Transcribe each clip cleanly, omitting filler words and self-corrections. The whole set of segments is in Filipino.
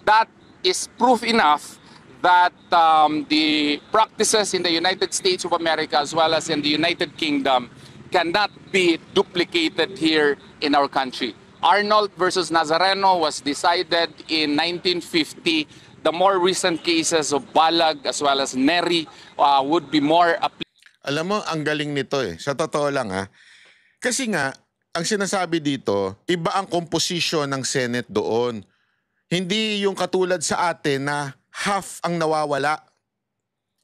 that is proof enough that the practices in the United States of America as well as in the United Kingdom cannot be duplicated here in our country. Arnold versus Nazareno was decided in 1950. The more recent cases of Balag as well as Neri would be more applicable. Alam mo, ang galing nito eh. Sa totoo lang ha. Kasi nga, ang sinasabi dito, iba ang komposisyon ng Senate doon. Hindi yung katulad sa atin na half ang nawawala.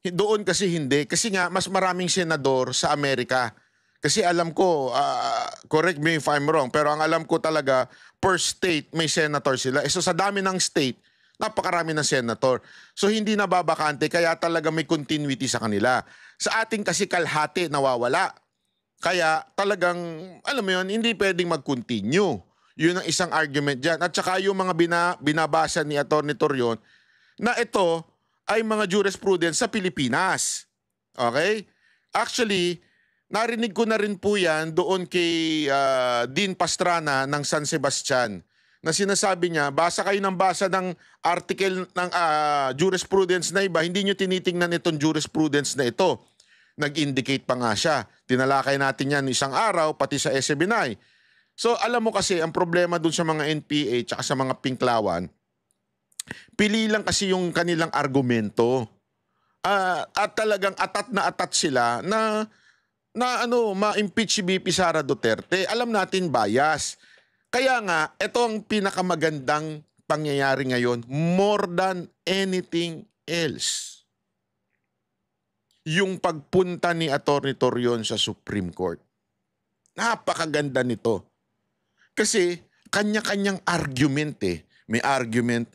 Doon kasi hindi. Kasi nga, mas maraming senador sa Amerika. Kasi alam ko, correct me if I'm wrong, pero ang alam ko talaga, per state may senator sila. So sa dami ng state, napakarami ng senator. So hindi nababakante, kaya talaga may continuity sa kanila. Sa ating kasi kalahati nawawala. Kaya talagang, alam mo yun, hindi pwedeng mag-continue. Yun ang isang argument dyan. At saka yung mga binabasa ni Atty. Torion, na ito ay mga jurisprudence sa Pilipinas. Okay? Actually, narinig ko na rin po yan doon kay Dean Pastrana ng San Sebastian na sinasabi niya, basa kayo ng basa ng article ng jurisprudence na iba, hindi nyo tinitingnan itong jurisprudence na ito. Nag-indicate pa nga siya. Tinalakay natin yan isang araw, pati sa SB9. So alam mo kasi, ang problema dun sa mga NPA at sa mga pinklawan, pili lang kasi yung kanilang argumento. At talagang atat sila na ma-impeach si BP Sara Duterte. Alam natin bias. Kaya nga, ito ang pinakamagandang pangyayari ngayon more than anything else. Yung pagpunta ni Atty. Torion sa Supreme Court. Napakaganda nito. Kasi kanya-kanyang argument eh. May argument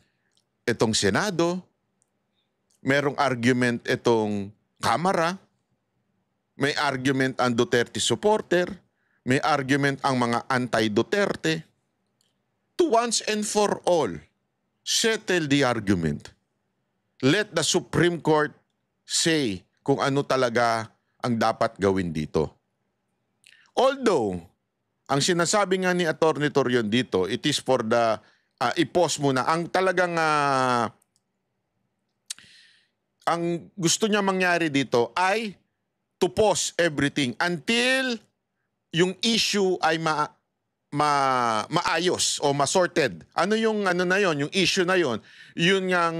itong Senado, merong argument itong Kamara, may argument ang Duterte supporter, may argument ang mga anti-Duterte. To once and for all, settle the argument. Let the Supreme Court say kung ano talaga ang dapat gawin dito. Although, ang sinasabi nga ni Atty. Torion dito, it is for the, i-pause muna. Ang talagang, ang gusto niya mangyari dito ay to pause everything until yung issue ay maayos o masorted. Ano yung ano na yon, yung issue na yon? Yun yang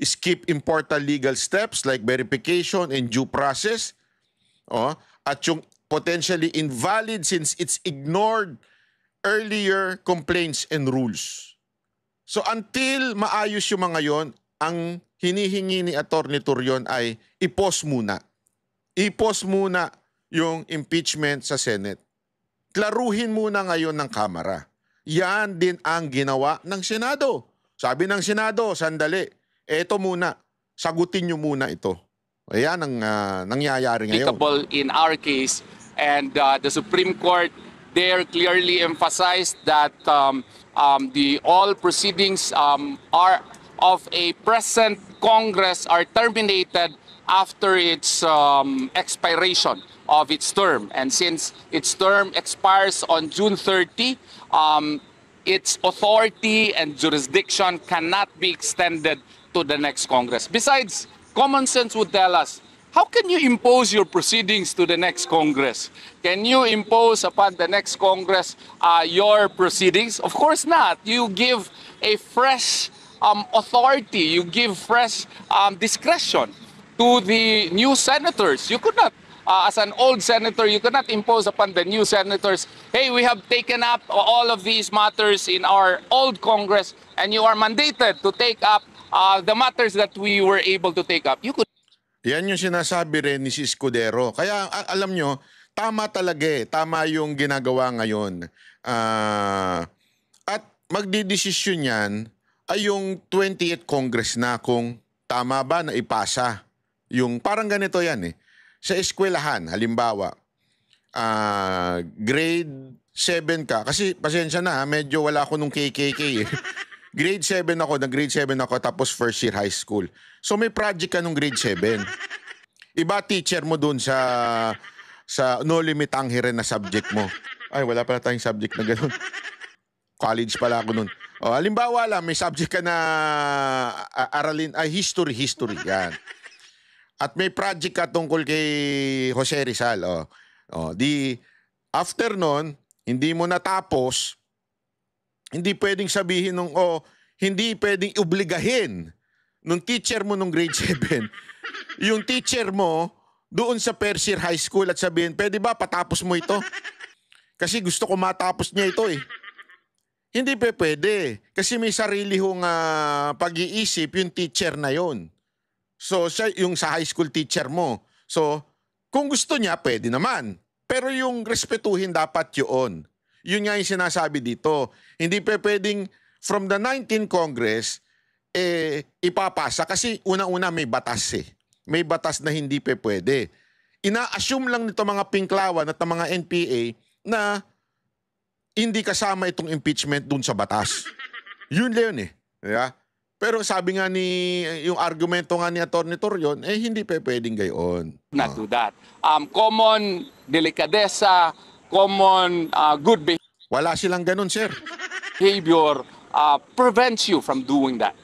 skip important legal steps like verification and due process. At yung potentially invalid since it's ignored earlier complaints and rules. So until maayos yung mga yon, ang hinihingi ni Atty. Torion ay i-pause muna. I-pause muna yung impeachment sa Senate. Klaruhin muna ngayon ng Kamara. Yan din ang ginawa ng Senado. Sabi ng Senado, sandali, eto muna, sagutin nyo muna ito. Ayan ang nangyayari ngayon. In our case, and the Supreme Court there clearly emphasized that the all proceedings are of a present Congress are terminated after its expiration of its term. And since its term expires on June 30, its authority and jurisdiction cannot be extended to the next Congress. Besides, common sense would tell us, how can you impose your proceedings to the next Congress? Can you impose upon the next Congress your proceedings? Of course not. You give a fresh authority, you give fresh discretion to the new senators. You could not, as an old senator, you could not impose upon the new senators, hey, we have taken up all of these matters in our old Congress and you are mandated to take up the matters that we were able to take up. You could. Yan yung sinasabi rin ni si Escudero. Kaya alam nyo, tama talaga eh. Tama yung ginagawa ngayon. At magdidesisyon yan ay yung 28th Congress na kung tama ba na ipasa. Yung parang ganito yan eh. Sa eskwelahan, halimbawa, grade 7 ka. Kasi pasensya na, medyo wala ako nung KKK eh. Grade 7 ako, nag-grade 7 ako tapos first year high school. So may project ka nung grade 7. Iba teacher mo dun sa no limit ang hiren na subject mo. Ay, wala pala tayong subject na gano'n. College pala ako nun. O, halimbawa lang, may subject ka na aralin, history, yan. At may project ka tungkol kay Jose Rizal. Di after nun, hindi mo natapos, hindi pwedeng sabihin hindi pwedeng obligahin nung teacher mo nung grade 7, yung teacher mo doon sa Persier High School at sabihin, pwede ba patapos mo ito? Kasi gusto ko matapos niya ito eh. Hindi pwede. Kasi may sarili hong pag-iisip yung teacher na yon. So, siya yung sa high school teacher mo. So, kung gusto niya, pwede naman. Pero yung respetuhin dapat yun. Yun nga yung sinasabi dito. Hindi pwedeng from the 19th Congress, ipapasa. Kasi una-una may batas eh. May batas na hindi pwede. Ina-assume lang nito mga Pinklawan at mga NPA na hindi kasama itong impeachment dun sa batas. Yun lang eh. Yeah? Pero sabi nga yung argumento nga ni Atty. Torion, hindi pwedeng gayon. Not do that. Common delikadesa, common good Wala silang ganun, sir. behavior prevents you from doing that.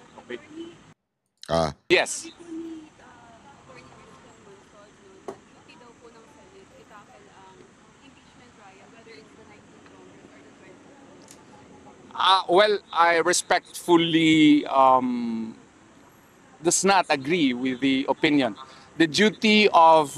Yes. Well, I respectfully does not agree with the opinion. The duty of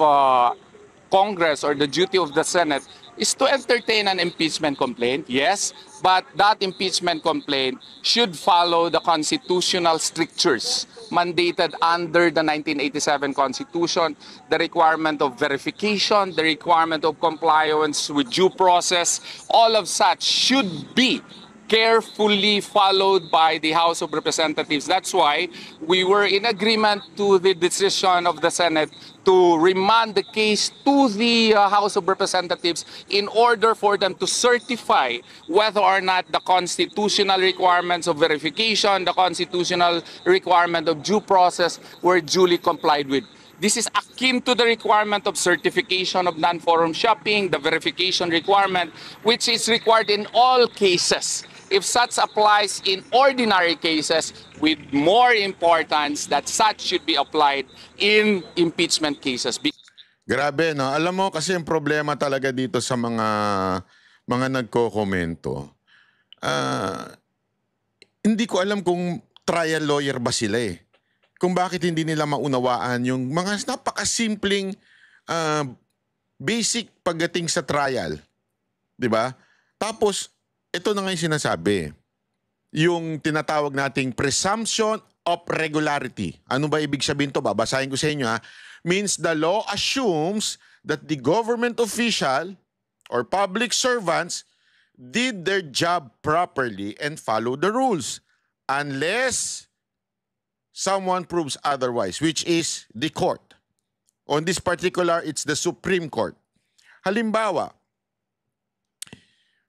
Congress or the duty of the Senate is to entertain an impeachment complaint, yes, but that impeachment complaint should follow the constitutional strictures mandated under the 1987 Constitution, the requirement of verification, the requirement of compliance with due process, all of such should be carefully followed by the House of Representatives. That's why we were in agreement to the decision of the Senate to remand the case to the House of Representatives in order for them to certify whether or not the constitutional requirements of verification, the constitutional requirement of due process were duly complied with. This is akin to the requirement of certification of non-forum shopping, the verification requirement, which is required in all cases. If such applies in ordinary cases, with more importance that such should be applied in impeachment cases. Grabe, no? Alam mo, kasi yung problema talaga dito sa mga nagko-komento, hindi ko alam kung trial lawyer ba sila eh. Kung bakit hindi nila maunawaan yung mga napakasimpleng basic pagdating sa trial. 'Di ba? Tapos, ito na nga yung sinasabi. Yung tinatawag nating presumption of regularity. Ano ba ibig sabihin to? Babasahin ko sa inyo ha. Means the law assumes that the government official or public servants did their job properly and followed the rules. Unless someone proves otherwise, which is the court. On this particular, it's the Supreme Court. Halimbawa,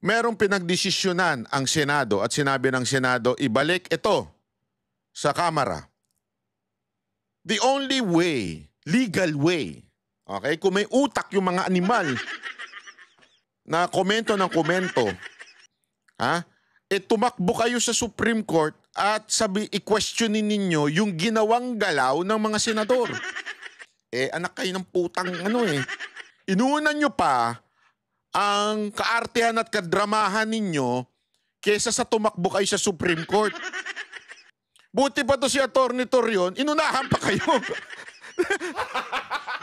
merong pinagdesisyonan ang Senado at sinabi ng Senado, ibalik ito sa Kamara. The only way, legal way, okay, kung may utak yung mga animal na komento ng komento, tumakbo kayo sa Supreme Court at i-questionin ninyo yung ginawang galaw ng mga senador. Anak kayo ng putang Inuunan nyo pa ang kaartehan at kadramahan ninyo kesa sa tumakbo kayo sa Supreme Court. Buti pa to si Atty. Torion, inunahan pa kayo.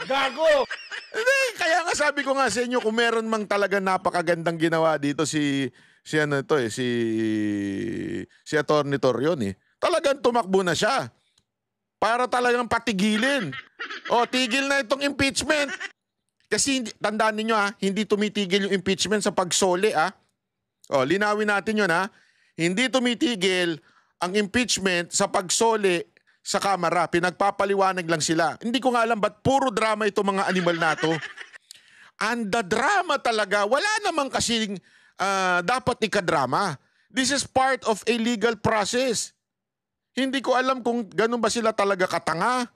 Gago! Hindi, kaya nga sabi ko nga sa inyo, kung meron mang talaga napakagandang ginawa dito si Atty. Torion Talagang tumakbo na siya. Para talagang patigilin. Tigil na itong impeachment. Kasi tandaan ninyo hindi tumitigil yung impeachment sa pagsoli linawin natin yun Hindi tumitigil ang impeachment sa pagsoli sa Kamara. Pinagpapaliwanag lang sila. Hindi ko nga alam ba't puro drama itong mga animal na to. And the drama talaga, wala namang kasing dapat ikadrama. This is part of a legal process. Hindi ko alam kung ganun ba sila talaga katanga.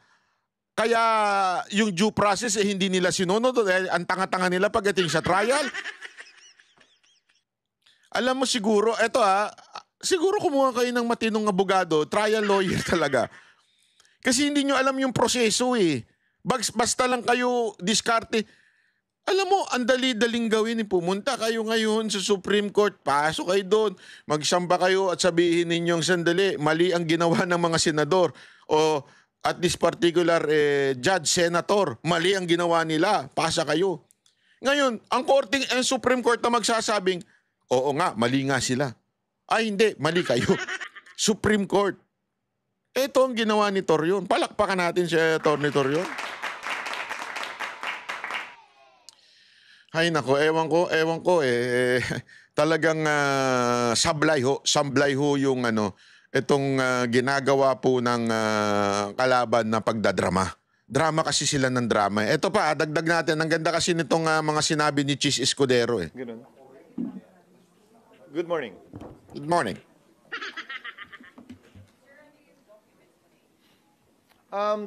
Kaya yung due process hindi nila sinunod. Ang tanga-tanga nila pagdating sa trial. Alam mo siguro, siguro kumuha kayo ng matinong abogado, trial lawyer talaga. Kasi hindi nyo alam yung proseso eh. Basta lang kayo diskarte. Alam mo, ang dali-daling gawin. Pumunta kayo ngayon sa Supreme Court, pasok kayo doon, magsamba kayo at sabihin ninyong sandali, mali ang ginawa ng mga senador. O at this particular judge, senator, mali ang ginawa nila, pasa kayo. Ngayon, ang Supreme Court na magsasabing, oo nga, mali nga sila. Ay hindi, mali kayo. Supreme Court. Ito ang ginawa ni Torion. Palakpakan natin si Atty. Torion. Ay nako, ewan ko talagang sablay ho yung itong ginagawa po ng kalaban na pagdadrama. Drama kasi sila ng drama. Ito pa, dagdag natin. Ang ganda kasi nitong mga sinabi ni Chis Escudero eh. Ganun. Good morning. Good morning.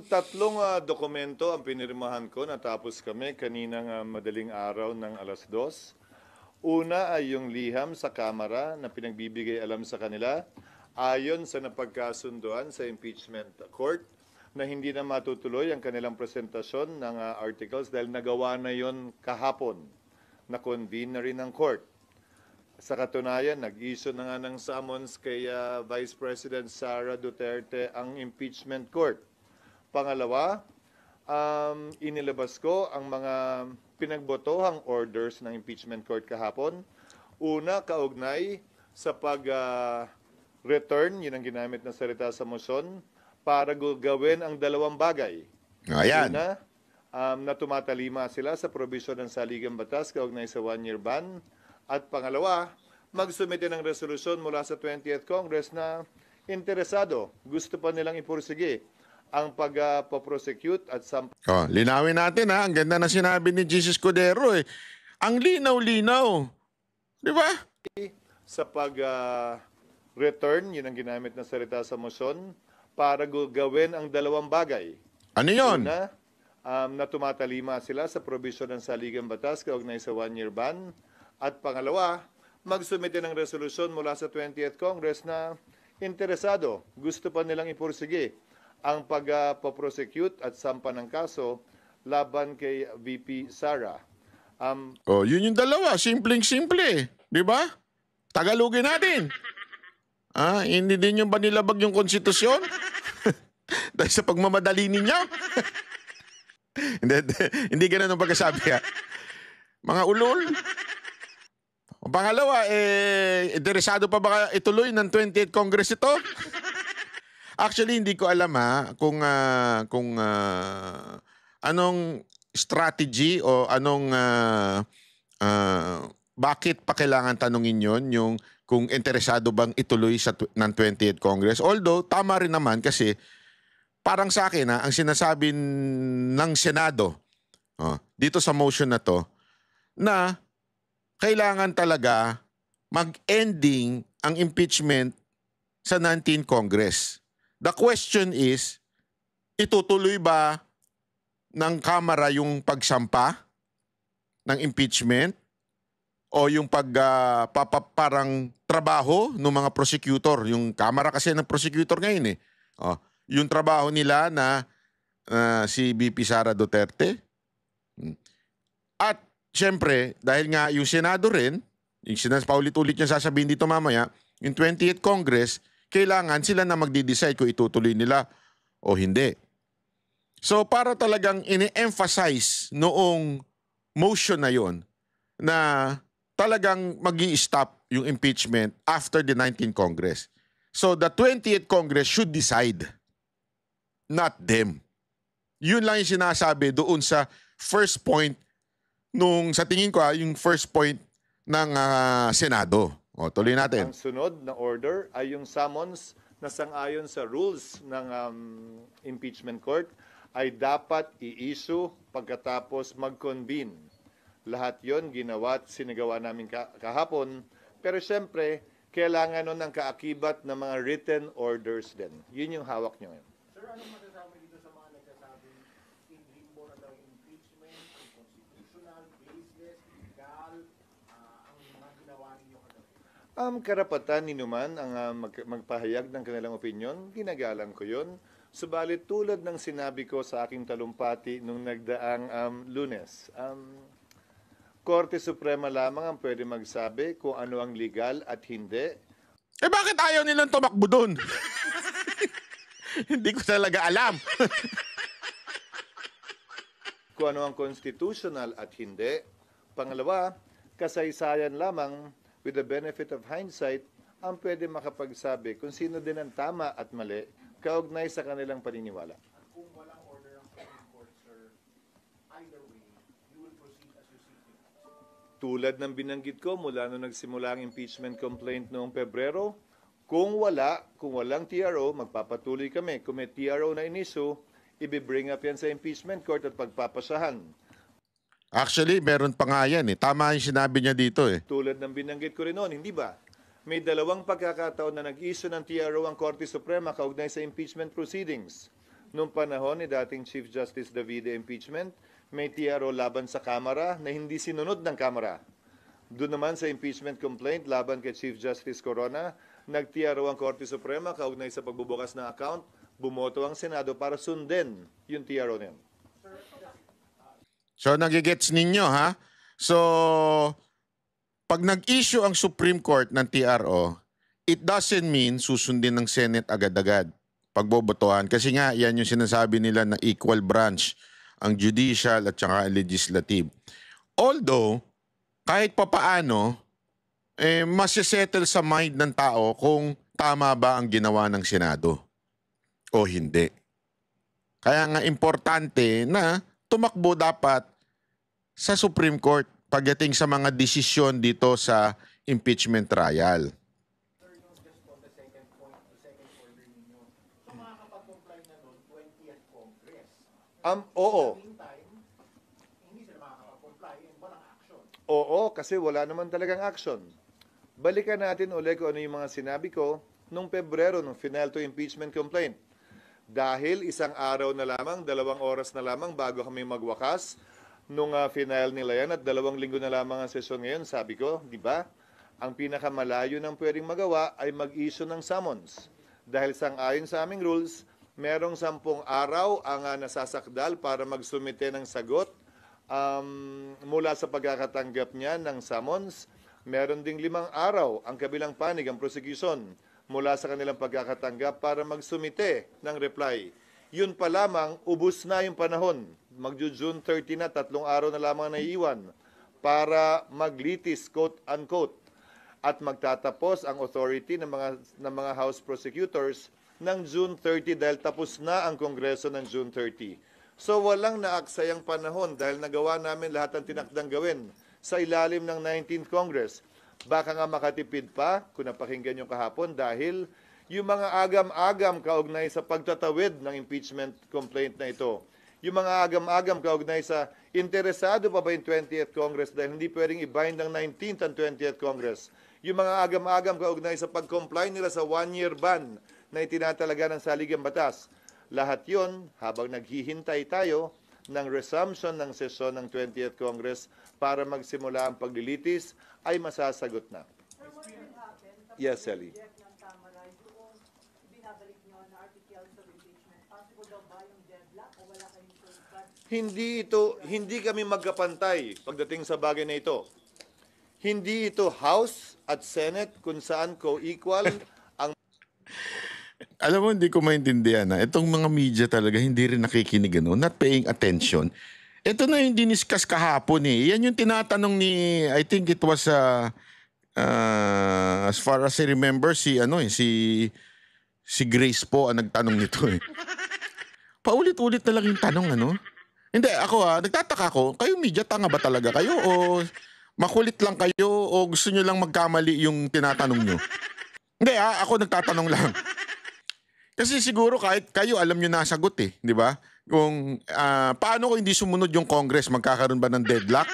Tatlong dokumento ang pinirmahan ko natapos kami kaninang madaling araw ng 2:00. Una ay yung liham sa Kamara na pinagbibigay alam sa kanila ayon sa napagkasunduan sa impeachment court na hindi na matutuloy ang kanilang presentasyon ng articles dahil nagawa na yon kahapon. Na-convene na rin ng court. Sa katunayan, nag-issue na nga ng summons kay Vice President Sara Duterte ang impeachment court. Pangalawa, inilabas ko ang mga pinagbotohang orders ng impeachment court kahapon. Una, kaugnay sa pag-return, yun ang ginamit na salita sa motion, para gawin ang dalawang bagay. Ayan. Una, na tumatalima sila sa provision ng saligang batas kaugnay sa 1-year ban. At pangalawa, magsumite ng resolusyon mula sa 20th Congress na interesado, gusto pa nilang ipursige ang pag-prosecute at Linawin natin ha. Ang ganda na sinabi ni Jesus Escudero eh. Ang linaw-linaw. Di ba? sa pag-return, yun ang ginamit na salita sa motion, para gawin ang dalawang bagay. Ano yun? Una, na tumatalima sila sa provision ng saligang batas kaugnay sa 1-year ban. At pangalawa, magsumite ng resolusyon mula sa 20th Congress na interesado, gusto pa nilang ipursige ang pag-prosecute at sampa ng kaso laban kay VP Sara. Yun yung dalawa. Simpleng-simple. Di ba? Tagalogin natin. Hindi din yung banilabag yung konstitusyon? Dahil sa pagmamadali ninyo? hindi ganun ang pagkasabi ha. Mga ulol. O pangalawa, interesado pa ba ituloy ng 28th Congress ito? Actually, hindi ko alam kung anong strategy o anong bakit pa kailangan tanungin yon yung kung interesado bang ituloy ng 20th Congress. Although, tama rin naman kasi parang sa akin ang sinasabi ng Senado dito sa motion na to na kailangan talaga mag-ending ang impeachment sa 19th Congress. The question is, itutuloy ba ng Kamara yung pagsampa ng impeachment o yung parang trabaho ng mga prosecutor? Yung Kamara kasi ng prosecutor ngayon yung trabaho nila na si VP Sara Duterte. At siyempre, dahil nga yung Senado rin, yung paulit-ulit yung sasabihin dito mamaya, yung 20th Congress, kailangan sila na magde-decide kung itutuloy nila o hindi. So para talagang ini-emphasize noong motion na yon na talagang magi-stop yung impeachment after the 19th Congress. So the 20th Congress should decide, not them. Yun lang yung sinasabi doon sa first point sa tingin ko yung first point ng Senado. Tuloy natin. Ang sunod na order ay yung summons na sang-ayon sa rules ng impeachment court ay dapat i-issue pagkatapos mag-convene. Lahat yon ginawa at sinagawa namin kahapon. Pero siyempre, kailangan nun ng kaakibat ng mga written orders din. Yun yung hawak nyo ngayon. Sir, anong masasabi dito sa mga nagsasabing hindi mo na daw impeachment, unconstitutional, baseless, illegal, ang mga ginawa ninyo kagabi? Karapatan ni Numan ang magpahayag ng kanilang opinyon, ginagalang ko yun. Subalit tulad ng sinabi ko sa aking talumpati nung nagdaang Lunes, Korte Suprema lamang ang pwede magsabi kung ano ang legal at hindi. Eh bakit ayaw nilang tumakbo doon? Hindi ko talaga alam. Kung ano ang constitutional at hindi. Pangalawa, kasaysayan lamang with the benefit of hindsight ang pwede makapagsabi kung sino din ang tama at mali kaugnay sa kanilang paniniwala. Kung walang order ang Supreme Court, sir, either way, you will proceed as you see fit. Tulad ng binanggit ko mula nung nagsimula ang impeachment complaint noong Pebrero, kung walang TRO, magpapatuloy kami. Kung may TRO na iniso, i-bring up yan sa impeachment court at pagpapasahan. Actually, meron pa nga yan eh. Tama yung sinabi niya dito eh. Tulad ng binanggit ko rin noon, hindi ba? May dalawang pagkakataon na nag-issue ng TRO ang Korte Suprema kaugnay sa impeachment proceedings. Noong panahon ni dating Chief Justice Davide impeachment, may TRO laban sa Kamara na hindi sinunod ng Kamara. Doon naman sa impeachment complaint laban kay Chief Justice Corona, nag-TRO ang Korte Suprema kaugnay sa pagbubukas ng account, bumoto ang Senado para sundin yung TRO na yun. So, nagigets ninyo, ha? So, pag nag-issue ang Supreme Court ng TRO, it doesn't mean susundin ng Senate agad-agad pagbobotohan. Kasi nga, yan yung sinasabi nila na equal branch, ang judicial at saka legislative. Although, kahit papaano, masisettle sa mind ng tao kung tama ba ang ginawa ng Senado o hindi. Kaya nga importante na tumakbo dapat sa Supreme Court pagdating sa mga desisyon dito sa impeachment trial. Sir, just on the second point, the second order ninyo, so makakapag-comply na nun 20th Congress. Oo. Meantime, hindi sila makakapag-comply and walang action. Oo, kasi wala naman talagang action. Balikan natin ulit kung ano yung mga sinabi ko nung Pebrero, nung final to impeachment complaint. Dahil isang araw na lamang, 2 oras na lamang bago kami magwakas, nung final nila yan at 2 linggo na lamang ang sesyon ngayon, sabi ko, di ba? Ang pinakamalayo ng pwedeng magawa ay mag-issue ng summons. Dahil sang-ayon sa aming rules, merong 10 araw ang nasasakdal para magsumite ng sagot mula sa pagkakatanggap niya ng summons. Meron ding 5 araw ang kabilang panig, ang prosecution, mula sa kanilang pagkakatanggap para magsumite ng reply. Yun pa lamang, ubus na yung panahon. Magjo-June 30 na, 3 araw na lamang naiiwan para maglitis, quote-unquote. At magtatapos ang authority ng mga House prosecutors ng June 30 dahil tapos na ang Kongreso ng June 30. So walang naaksayang panahon dahil nagawa namin lahat ng tinakdang gawin sa ilalim ng 19th Congress. Baka nga makatipid pa kung napakinggan nyo kahapon dahil yung mga agam-agam kaugnay sa pagtatawid ng impeachment complaint na ito, yung mga agam-agam kaugnay sa interesado pa ba yung 20th Congress dahil hindi pwedeng i-bind ng 19th and 20th Congress, yung mga agam-agam kaugnay sa pag-comply nila sa 1-year ban na itinatalaga ng saligang batas, lahat yon habang naghihintay tayo ng resumption ng sesyon ng 20th Congress para magsimula ang paglilitis ay masasagot na. Yes, Sally. Ng Kamara, yung binabalik nyo na articles of impeachment, possible daw ba yung deadlock o wala kayong safeguard? Hindi kami magkapantay pagdating sa bagay na ito. Hindi ito House at Senate kung saan co-equal ang... Alam mo, hindi ko maintindihan na itong mga media talaga hindi rin nakikinig, ano, not paying attention. Ito na yung diniscuss kahapon eh. Yan yung tinatanong ni, I think it was, as far as I remember, si Grace po ang nagtanong nito eh. Paulit-ulit na lang yung tanong, ano? Hindi, ako nagtataka ako, kayo media, tanga ba talaga kayo? O makulit lang kayo? O gusto nyo lang magkamali yung tinatanong nyo? Hindi, ako nagtatanong lang. Kasi siguro kahit kayo alam nyo nasagot eh, di ba? Kung paano kung hindi sumunod yung Congress, magkakaroon ba ng deadlock?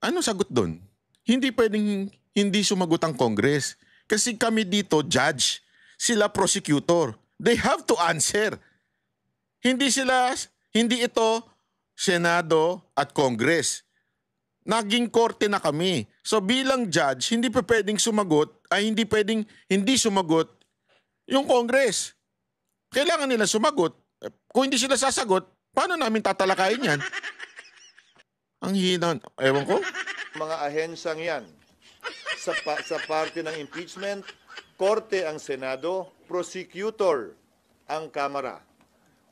Ano sagot doon? Hindi pwedeng hindi sumagot ang Congress. Kasi kami dito, judge. Sila prosecutor. They have to answer. Hindi ito Senado at Congress. Naging korte na kami. So bilang judge, hindi pa pwedeng sumagot, ay hindi pwedeng hindi sumagot yung Congress. Kailangan nila sumagot. Kung hindi sila sasagot, paano namin tatalakayin yan? Ang hina. Ewan ko. Mga ahensyang yan, sa parte ng impeachment, korte ang Senado, prosecutor ang Kamara.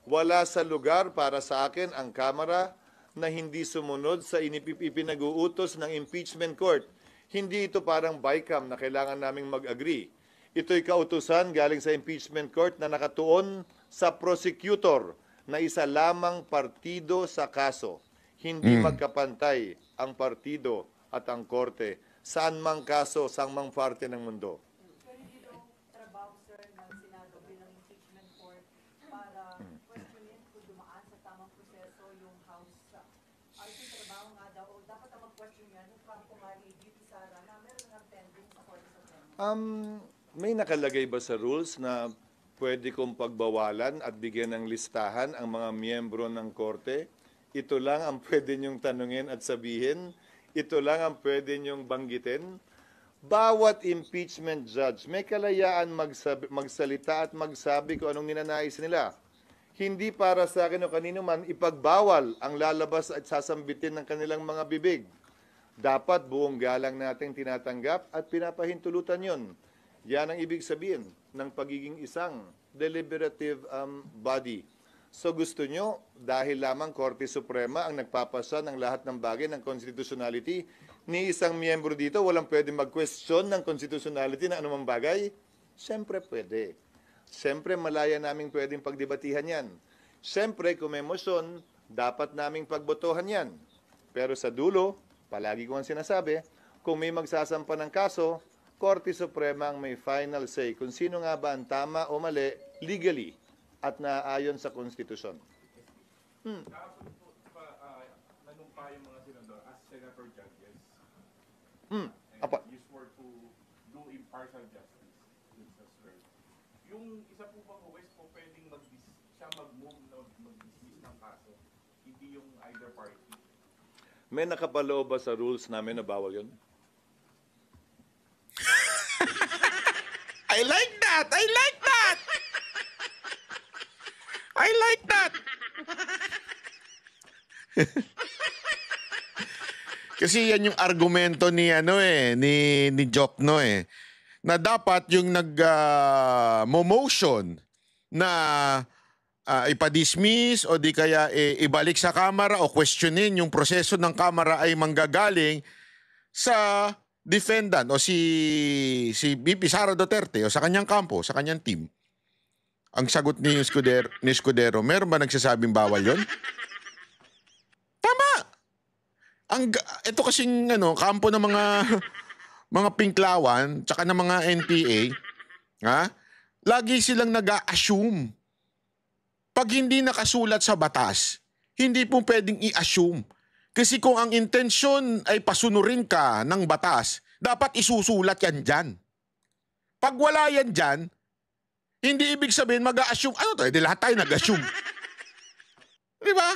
Wala sa lugar para sa akin ang Kamara na hindi sumunod sa ipinag-uutos ng impeachment court. Hindi ito parang BICAM na kailangan naming mag-agree. Ito'y kautusan galing sa impeachment court na nakatuon sa prosecutor na isa lamang partido sa kaso. Hindi magkapantay ang partido at ang korte. Saan mang kaso, saan mang parte ng mundo. Pero hindi daw trabaho, sir, ng Senado bilang impeachment court para questionin kung dumaan sa tamang proseso yung House. Ay, yung trabaho nga daw, o dapat ang mag-question yan, yung kampo nga ni Beauty Sara na meron nga pending sa Korte Suprema. May nakalagay ba sa rules na pwede kong pagbawalan at bigyan ng listahan ang mga miyembro ng korte? Ito lang ang pwede niyong tanungin at sabihin? Ito lang ang pwede niyong banggitin? Bawat impeachment judge may kalayaan magsalita at magsabi kung anong ninanais nila. Hindi para sa akin o kanino man ipagbawal ang lalabas at sasambitin ng kanilang mga bibig. Dapat buong galang nating tinatanggap at pinapahintulutan yon. Yan ang ibig sabihin ng pagiging isang deliberative body. So gusto nyo, dahil lamang Korte Suprema ang nagpapasa ng lahat ng bagay ng constitutionality, ni isang miyembro dito walang pwede mag-question ng constitutionality ng anumang bagay? Siyempre pwede. Siyempre malaya naming pwedeng pagdebatihan yan. Siyempre kung may motion, dapat naming pagbotohan yan. Pero sa dulo, palagi ko ang sinasabi, kung may magsasampa ng kaso, Korte Suprema ang may final say kung sino nga ba ang tama o mali legally at naaayon sa konstitusyon. Kahapon po, nanumpa yung mga senador as senator judges. Apa. You swore to do impartial justice. Yung isa po bang West po pwedeng siya mag-move na mag-dismiss ng kaso, hindi yung either party? May nakapaloob ba sa rules namin na bawal yun? I like that! I like that! I like that! Kasi yan yung argumento ni ni Jokno na dapat yung motion na ipa-dismiss o di kaya ibalik sa Kamara o questionin yung proseso ng Kamara ay manggagaling sa defendant o si VP Sara Duterte o sa kanyang kampo, sa kanyang team. Ang sagot ni Escudero, meron ba nagsasabing bawal yon? Tama! Ito kasing kampo ng mga pinklawan tsaka ng mga NPA, lagi silang nag-a-assume. Pag hindi nakasulat sa batas, hindi po pwedeng i-assume. Kasi kung ang intensyon ay pasunurin ka ng batas, dapat isusulat yan dyan. Pag wala yan dyan, hindi ibig sabihin mag-a-assume. Ano to? Di lahat tayo nag-assume. Di ba?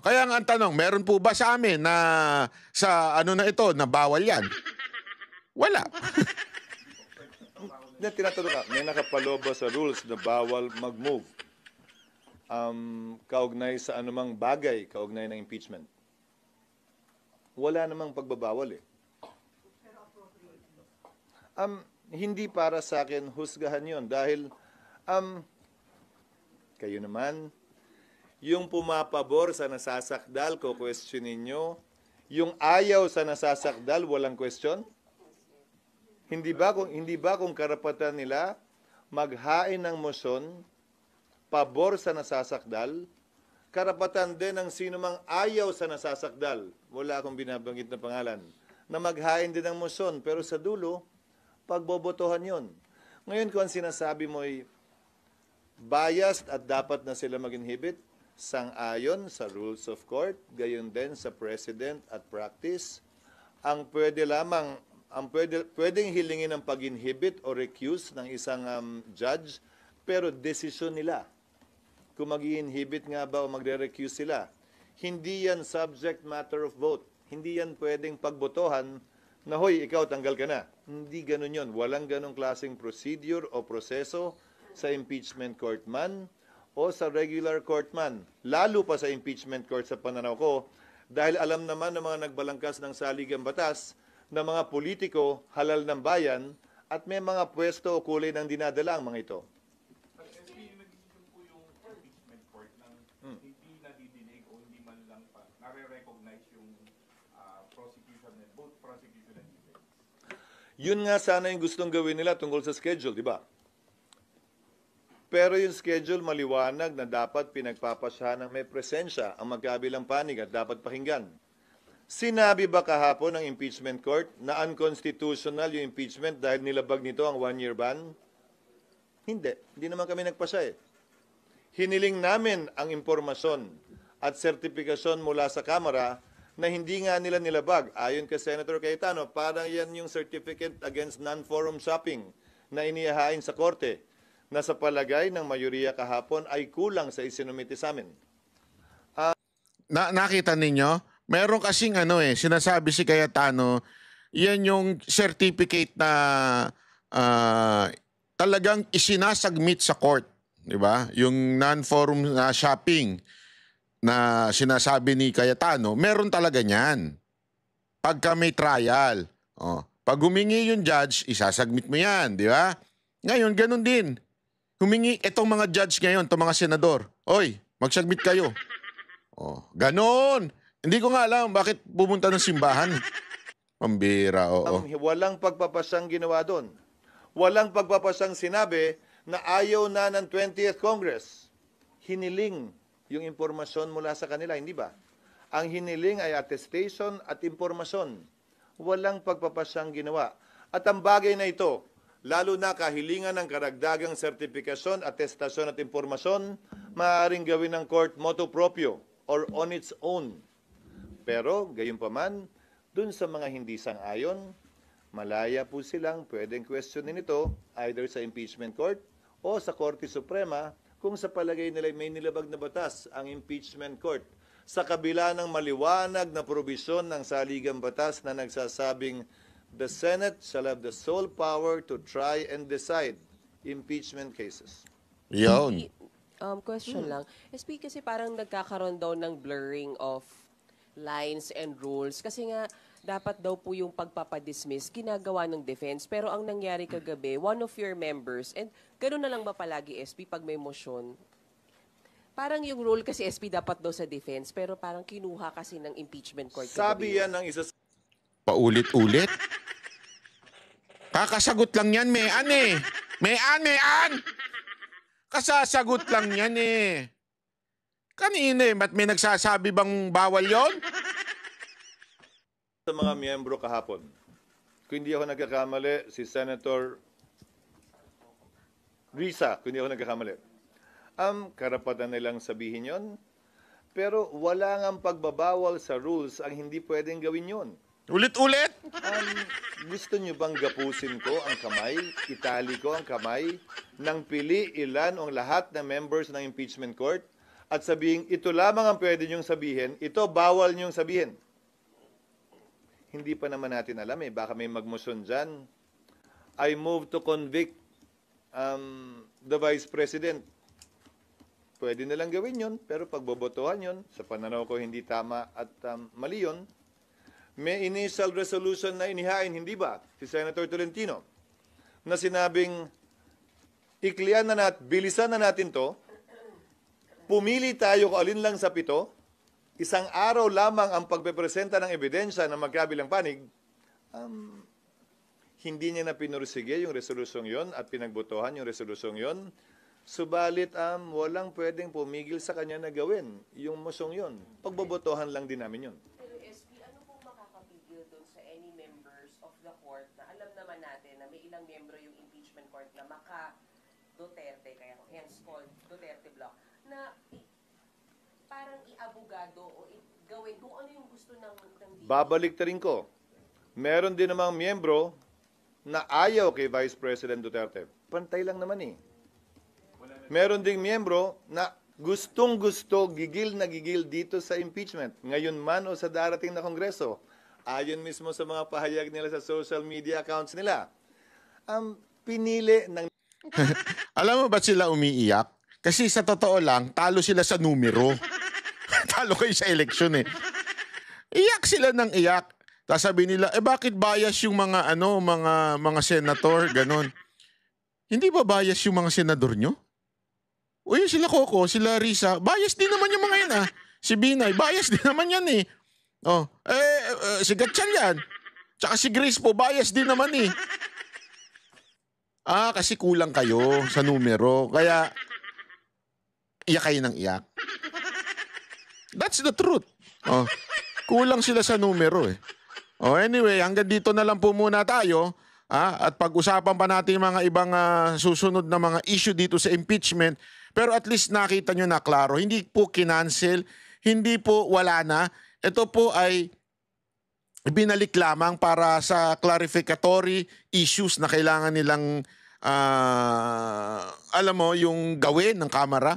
Kaya nga ang tanong, meron po ba sa amin na sa na ito, na bawal yan? Wala. Tinatanong ka, may nakapaloob ba sa rules na bawal mag-move kaugnay sa anumang bagay, kaugnay ng impeachment? Wala namang pagbabawal hindi para sa akin husgahan yon dahil kayo naman, yung pumapabor sa nasasakdal, ko-questionin nyo. Yung ayaw sa nasasakdal, walang question? Hindi ba kung karapatan nila maghain ng motion, pabor sa nasasakdal, karapatan din ng sino mang ayaw sa nasasakdal, wala akong binabanggit na pangalan, na maghain din ng motion, pero sa dulo, pagbobotohan yon. Ngayon kung ang sinasabi mo ay biased at dapat na sila mag-inhibit, sang-ayon sa rules of court, gayon din sa precedent at practice, ang pwedeng hilingin ng pag-inhibit o recuse ng isang judge, pero desisyon nila kung mag-inhibit nga ba o magre-recuse sila. Hindi yan subject matter of vote. Hindi yan pwedeng pagbotohan na, hoy, ikaw, tanggal ka na. Hindi ganun yon. Walang ganong klaseng procedure o proseso sa impeachment court man o sa regular court man. Lalo pa sa impeachment court sa pananaw ko, dahil alam naman ng mga nagbalangkas ng saligang batas na mga politiko, halal ng bayan, at may mga pwesto o kulay ng dinadala ang mga ito. SP, nag-isip po yung impeachment court ng hindi nadidinig o hindi man lang pa nare-recognize yung prosecution, both prosecution and defense. Yun nga sana yung gustong gawin nila tungkol sa schedule, di ba? Pero yung schedule maliwanag na dapat pinagpapasyahan ng may presensya ang magkabilang panig at dapat pakinggan. Sinabi ba kahapon ng impeachment court na unconstitutional yung impeachment dahil nilabag nito ang 1-year ban? Hindi. Hindi naman kami nagpasya eh. Hiniling namin ang impormasyon at sertifikasyon mula sa Kamara na hindi nga nila nilabag. Ayon kay Senator Cayetano, parang yan yung certificate against non-forum shopping na inihahain sa korte na sa palagay ng mayoriya kahapon ay kulang sa isinumiti sa amin. Nakita ninyo? Meron kasing sinasabi si Cayetano, yan yung certificate na talagang isinasubmit sa court, di ba? Yung non-forum shopping na sinasabi ni Cayetano, meron talaga niyan. Pagka may trial, pag humingi yung judge, isasubmit mo yan, di ba? Ngayon, ganun din. Humingi itong mga judge ngayon, itong mga senador, oy, mag-submit kayo. Ganun. Hindi ko nga alam bakit pumunta ng simbahan. Pambira, oo. Walang pagpapasyang ginawa doon. Walang pagpapasyang sinabi na ayaw na ng 20th Congress. Hiniling yung impormasyon mula sa kanila, hindi ba? Ang hiniling ay attestation at impormasyon. Walang pagpapasyang ginawa. At ang bagay na ito, lalo na kahilingan ng karagdagang sertifikasyon, atestasyon at impormasyon, maaaring gawin ng court motu proprio or on its own. Pero, gayunpaman, dun sa mga hindi sang-ayon, malaya po silang pwedeng questionin ito either sa impeachment court o sa Korte Suprema kung sa palagay nila may nilabag na batas ang impeachment court. Sa kabila ng maliwanag na probisyon ng saligang batas na nagsasabing the Senate shall have the sole power to try and decide impeachment cases. Yun. Question lang. SP, kasi parang nagkakaroon daw ng blurring of lines and rules. Kasi nga, dapat daw po yung pagpapadismiss ginagawa ng defense. Pero ang nangyari kagabi, one of your members, and gano'n na lang ba palagi, SP, pag may motion? Parang yung rule kasi, SP, dapat daw sa defense, pero parang kinuha kasi ng impeachment court kagabi. Sabi yan ng isa Paulit-ulit? Kakasagot lang yan, Mean eh. Mean! Kasasagot lang yan eh. Kanina eh, ba't may nagsasabi bang bawal yon? sa mga miyembro kahapon. Kung hindi ako nagkakamali, si Senator Risa, kung hindi ako nagkakamali. Karapatan nilang sabihin yon, pero wala ngang pagbabawal sa rules ang hindi pwedeng gawin yon. Ulit-ulit? Gusto nyo bang gapusin ko ang kamay, itali ko ang kamay, nang pili ilan o lahat ng members ng impeachment court at sabihin, ito lamang ang pwede nyong sabihin, ito bawal nyong sabihin. Hindi pa naman natin alam eh, baka may magmotion dyan. I move to convict the Vice President. Pwede nilang gawin yun, pero pagbobotohan yun, sa pananaw ko hindi tama at mali yun. May initial resolution na inihain, hindi ba? Si Senator Tolentino, na sinabing, iklian na natin, bilisan na natin to, pumili tayo kung alin lang sa 7, isang araw lamang ang pagpepresenta ng ebidensya ng magkabilang panig, hindi niya na pinursige yung resolusyong yon at pinagbotohan yung resolusyong yon. Subalit, walang pwedeng pumigil sa kanya na gawin yung mosyong yon. Pagbobotohan lang din namin yun. Naman natin na may ilang miyembro yung impeachment court na maka-Duterte, kaya hence called Duterte Block, na parang i-abogado o gawin kung ano yung gusto ng Babalik ta rin ko. Meron din namang miyembro na ayaw kay Vice President Duterte. Pantay lang naman eh. Meron ding miyembro na gustong-gusto, gigil na gigil dito sa impeachment. Ngayon man o sa darating na Kongreso. Ayon mismo sa mga pahayag nila sa social media accounts nila. Pinili ng Alam mo ba't sila umiiyak? Kasi sa totoo lang, talo sila sa numero. Talo kayo sa eleksyon eh. Iyak sila ng iyak. Tapos sabi nila, bakit bias yung mga mga senator, ganon. Hindi ba bias yung mga senador nyo? O yun sila Coco, sila Risa, bias din naman yung mga yan ah. Si Binay, bias din naman yan eh. Si Gatchal yan. Tsaka si Grace po, bias din naman eh. Kasi kulang kayo sa numero. Kaya, iyak kayo ng iyak. That's the truth. Kulang sila sa numero eh. Anyway, hanggang dito na lang po muna tayo. At pag-usapan pa natin yung mga ibang susunod na mga issue dito sa impeachment. Pero at least nakita nyo na klaro, hindi po kinancel, hindi po wala na. Ito po ay binalik lamang para sa clarificatory issues na kailangan nilang, alam mo, yung gawin ng Kamara.